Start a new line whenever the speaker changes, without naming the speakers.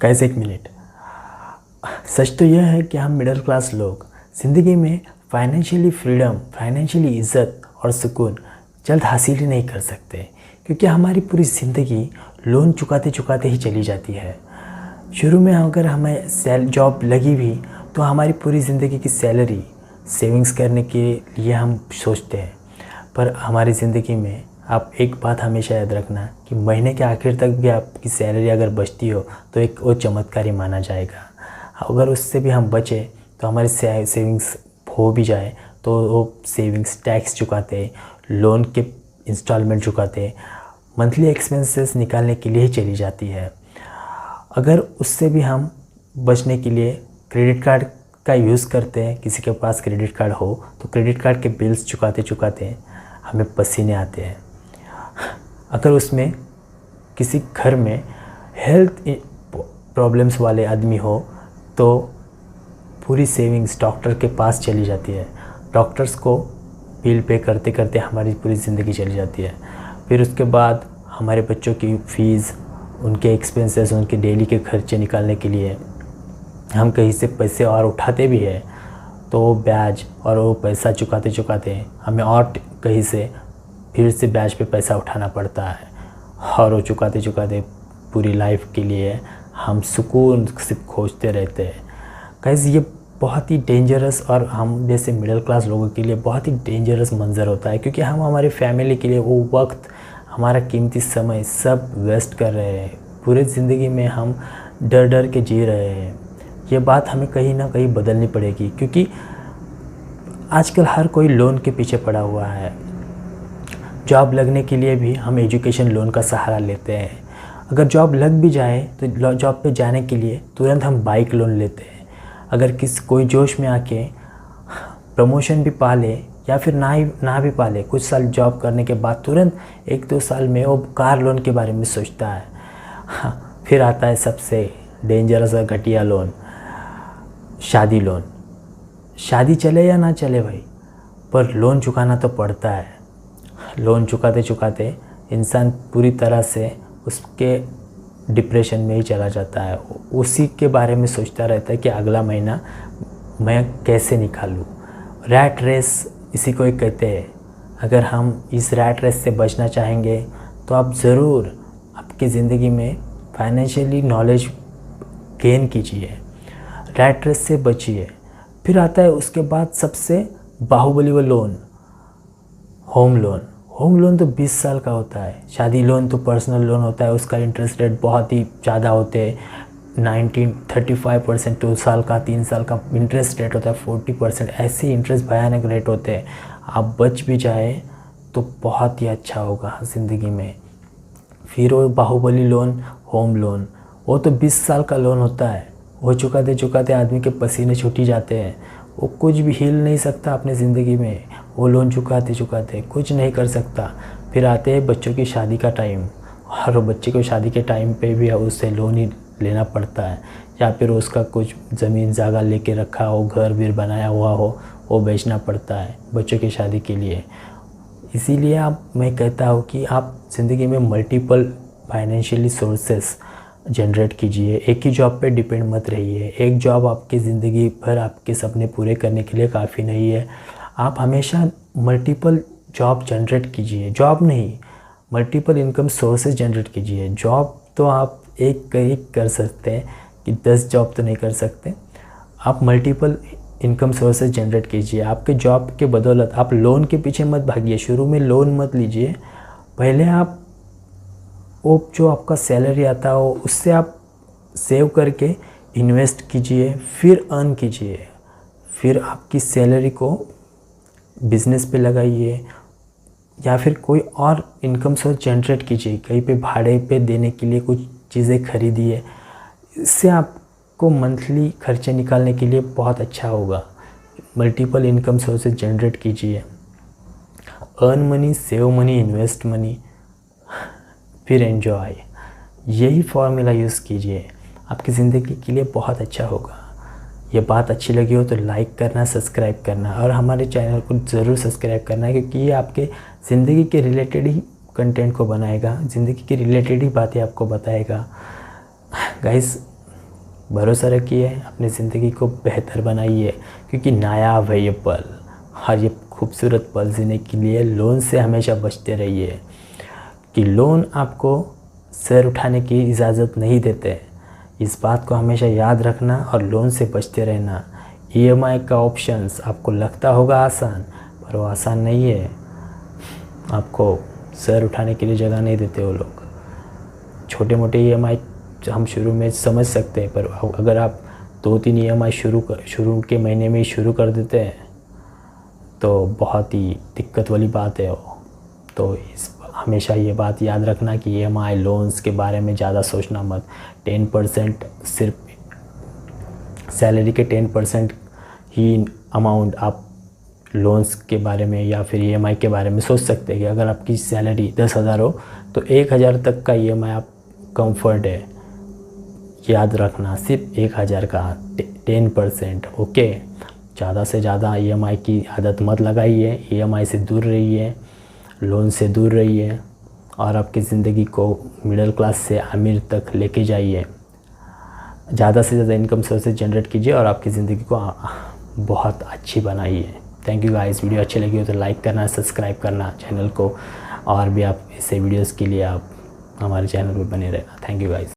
Guys एक minute. सच तो यह है कि हम मिडिल क्लास लोग ज़िंदगी में फाइनेंशियली फ्रीडम, फाइनेंशियली इज़्ज़त और सुकून जल्द हासिल ही नहीं कर सकते, क्योंकि हमारी पूरी ज़िंदगी लोन चुकाते चुकाते ही चली जाती है। शुरू में अगर हमें जॉब लगी भी तो हमारी पूरी ज़िंदगी की सैलरी सेविंग्स करने के लिए हम सोचते हैं, पर हमारी ज़िंदगी में आप एक बात हमेशा याद रखना कि महीने के आखिर तक भी आपकी सैलरी अगर बचती हो तो एक वो चमत्कारी माना जाएगा। अगर उससे भी हम बचें तो हमारी सेविंग्स हो भी जाए तो वो सेविंग्स टैक्स चुकाते, लोन के इंस्टॉलमेंट चुकाते, मंथली एक्सपेंसेस निकालने के लिए ही चली जाती है। अगर उससे भी हम बचने के लिए क्रेडिट कार्ड का यूज़ करते हैं, किसी के पास क्रेडिट कार्ड हो तो क्रेडिट कार्ड के बिल्स चुकाते चुकाते हमें पसीने आते हैं। अगर उसमें किसी घर में हेल्थ प्रॉब्लम्स वाले आदमी हो तो पूरी सेविंग्स डॉक्टर के पास चली जाती है। डॉक्टर्स को बिल पे करते करते हमारी पूरी ज़िंदगी चली जाती है। फिर उसके बाद हमारे बच्चों की फ़ीस, उनके एक्सपेंसेस, उनके डेली के खर्चे निकालने के लिए हम कहीं से पैसे और उठाते भी हैं तो वो ब्याज और वो पैसा चुकाते चुकाते हमें और कहीं से फिर से ब्याज पे पैसा उठाना पड़ता है, और वो चुकाते चुकाते पूरी लाइफ के लिए हम सुकून सिर्फ खोजते रहते हैं। गाइस ये बहुत ही डेंजरस और हम जैसे मिडिल क्लास लोगों के लिए बहुत ही डेंजरस मंज़र होता है, क्योंकि हम हमारी फैमिली के लिए वो वक्त, हमारा कीमती समय सब वेस्ट कर रहे हैं। पूरे ज़िंदगी में हम डर डर के जी रहे हैं। ये बात हमें कहीं ना कहीं बदलनी पड़ेगी, क्योंकि आजकल हर कोई लोन के पीछे पड़ा हुआ है। जॉब लगने के लिए भी हम एजुकेशन लोन का सहारा लेते हैं। अगर जॉब लग भी जाए तो जॉब पे जाने के लिए तुरंत हम बाइक लोन लेते हैं। अगर कोई जोश में आके प्रमोशन भी पा ले या फिर ना भी पा ले, कुछ साल जॉब करने के बाद तुरंत 1-2 साल में वो कार लोन के बारे में सोचता है। फिर आता है सबसे डेंजरस और घटिया लोन, शादी लोन। शादी चले या ना चले भाई, पर लोन चुकाना तो पड़ता है। लोन चुकाते चुकाते इंसान पूरी तरह से उसके डिप्रेशन में ही चला जाता है। उसी के बारे में सोचता रहता है कि अगला महीना मैं कैसे निकालूं। रैट रेस इसी को ही कहते हैं। अगर हम इस रैट रेस से बचना चाहेंगे तो आप ज़रूर आपकी ज़िंदगी में फाइनेंशियली नॉलेज गेन कीजिए, रैट रेस से बचिए। फिर आता है उसके बाद सबसे बाहुबली वो loan, home loan. Home loan तो 20 साल का होता है। शादी लोन तो पर्सनल लोन होता है, उसका इंटरेस्ट रेट बहुत ही ज़्यादा होते हैं। 35% 2 साल का, 3 साल का इंटरेस्ट रेट होता है 40%। ऐसे इंटरेस्ट भयानक रेट होते हैं। आप बच भी जाए तो बहुत ही अच्छा होगा ज़िंदगी में। फिर वो बाहुबली लोन, होम लोन, वो तो 20 साल का लोन होता है। वो चुकाते चुकाते आदमी के पसीने छूट ही जाते हैं। वो कुछ भी हिल नहीं सकता अपने ज़िंदगी में। वो लोन चुकाते चुकाते कुछ नहीं कर सकता। फिर आते हैं बच्चों की शादी का टाइम, और बच्चे को शादी के टाइम पे भी उससे लोन ही लेना पड़ता है, या फिर उसका कुछ ज़मीन जागा लेके रखा हो, घर भी बनाया हुआ हो, वो बेचना पड़ता है बच्चों की शादी के लिए। इसीलिए मैं कहता हूँ कि आप ज़िंदगी में मल्टीपल फाइनेंशियली सोर्सेस जनरेट कीजिए। एक ही जॉब पे डिपेंड मत रहिए। एक जॉब आपकी ज़िंदगी भर आपके सपने पूरे करने के लिए काफ़ी नहीं है। आप हमेशा मल्टीपल जॉब जनरेट कीजिए। जॉब नहीं, मल्टीपल इनकम सोर्सेज जनरेट कीजिए। जॉब तो आप एक कर सकते हैं कि 10 जॉब तो नहीं कर सकते। आप मल्टीपल इनकम सोर्सेज जनरेट कीजिए। आपके जॉब के बदौलत आप लोन के पीछे मत भागिए। शुरू में लोन मत लीजिए। पहले आप वो जो आपका सैलरी आता हो उससे आप सेव करके इन्वेस्ट कीजिए, फिर अर्न कीजिए। फिर आपकी सैलरी को बिज़नेस पे लगाइए या फिर कोई और इनकम सोर्स जनरेट कीजिए। कहीं पे भाड़े पे देने के लिए कुछ चीज़ें खरीदिए। इससे आपको मंथली खर्चे निकालने के लिए बहुत अच्छा होगा। मल्टीपल इनकम सोर्सेज जनरेट कीजिए। Earn money, save money, invest money, फिर एंजॉय। यही फॉर्मूला यूज़ कीजिए, आपकी ज़िंदगी के लिए बहुत अच्छा होगा। ये बात अच्छी लगी हो तो लाइक करना, सब्सक्राइब करना, और हमारे चैनल को ज़रूर सब्सक्राइब करना, क्योंकि ये आपके ज़िंदगी के रिलेटेड ही कंटेंट को बनाएगा, ज़िंदगी के रिलेटेड ही बातें आपको बताएगा। गाइस भरोसा रखिए, अपनी ज़िंदगी को बेहतर बनाइए, क्योंकि नायाब है ये पल। और ये खूबसूरत पल जीने के लिए लोन से हमेशा बचते रहिए, कि लोन आपको सर उठाने की इजाज़त नहीं देते। इस बात को हमेशा याद रखना और लोन से बचते रहना। ईएमआई का ऑप्शंस आपको लगता होगा आसान, पर वो आसान नहीं है। आपको सर उठाने के लिए जगह नहीं देते वो लोग। छोटे मोटे ईएमआई हम शुरू में समझ सकते हैं, पर अगर आप 2-3 ईएमआई शुरू के महीने में ही शुरू कर देते हैं तो बहुत ही दिक्कत वाली बात है वो। तो हमेशा ये बात याद रखना कि ईएमआई लोन्स के बारे में ज़्यादा सोचना मत। 10% सिर्फ सैलरी के 10% ही अमाउंट आप लोन्स के बारे में या फिर ईएमआई के बारे में सोच सकते हैं। कि अगर आपकी सैलरी 10,000 हो तो 1,000 तक का ईएमआई आप कंफर्ट है। याद रखना, सिर्फ 1,000 का 10%। ओके, ज़्यादा से ज़्यादा ईएमआई की आदत मत लगाइए। ईएमआई से दूर रहिए, लोन से दूर रहिए, और आपकी ज़िंदगी को मिडिल क्लास से अमीर तक लेके जाइए। ज़्यादा से ज़्यादा इनकम सोर्सेज जनरेट कीजिए और आपकी ज़िंदगी को बहुत अच्छी बनाइए। Thank you guys. वीडियो अच्छी लगी हो तो लाइक करना, सब्सक्राइब करना चैनल को, और भी आप ऐसे वीडियोस के लिए आप हमारे चैनल पर बने रहना। Thank you guys.